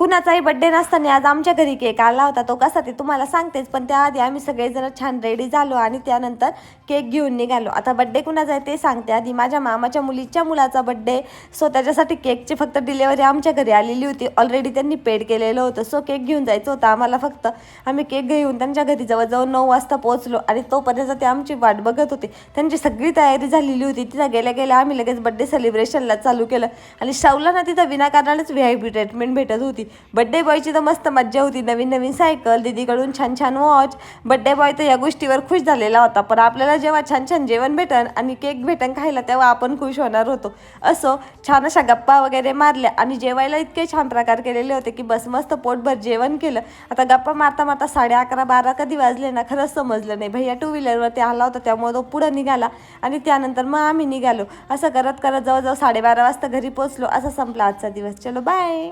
कुणाचाही birthday नसताना आज आमच्या घरी केक आला होता. तो कसा ते तुम्हाला सांगतेच, पण त्याआधी आम्ही सगळेजण छान रेडी झालो आणि त्यानंतर केक घेऊन निघालो. आता बड्डे कुणाचा आहे ते सांगते. आधी माझ्या मामाच्या मुलीच्या मुलाचा बड्डे, सो त्याच्यासाठी केकची फक्त डिलेवरी आमच्या घरी आलेली होती. ऑलरेडी त्यांनी पेड केलेलं होतं, सो केक घेऊन जायचं होतं आम्हाला. फक्त आम्ही केक घेऊन त्यांच्या घरी जवळजवळ 9 वाजता पोहोचलो आणि तोपर्यंत ते आमची वाट बघत होते. त्यांची सगळी तयारी झालेली होती. तिथं गेल्या गेल्या आम्ही लगेच बड्डे सेलिब्रेशनला चालू केलं आणि शावला ना तिथं विनाकारणच VIP ट्रीटमेंट भेटत होती. बड्डे बॉयची तर मस्त मज्जा होती. नवीन नवीन सायकल, दीदीकडून छान छान वॉच. बड्डे बॉय तर या गोष्टीवर खुश झालेला होता, पण आपल्याला जेव्हा छान छान जेवण भेटन आणि केक भेटन खायला तेव्हा आपण खुश होणार होतो. असो छान अशा गप्पा वगैरे मारल्या आणि जेवायला इतके छान प्रकार केलेले होते की बस मस्त पोटभर जेवण केलं. आता गप्पा मारता मारता 11:30-12 कधी वाजले ना खरंच समजलं नाही. भैया 2 व्हीलरवरती आला होता त्यामुळे तो पुढं निघाला आणि त्यानंतर मग आम्ही निघालो. असं करत करत जवळजवळ 12:30 वाजता घरी पोहोचलो. असा संपला आजचा दिवस. चलो बाय.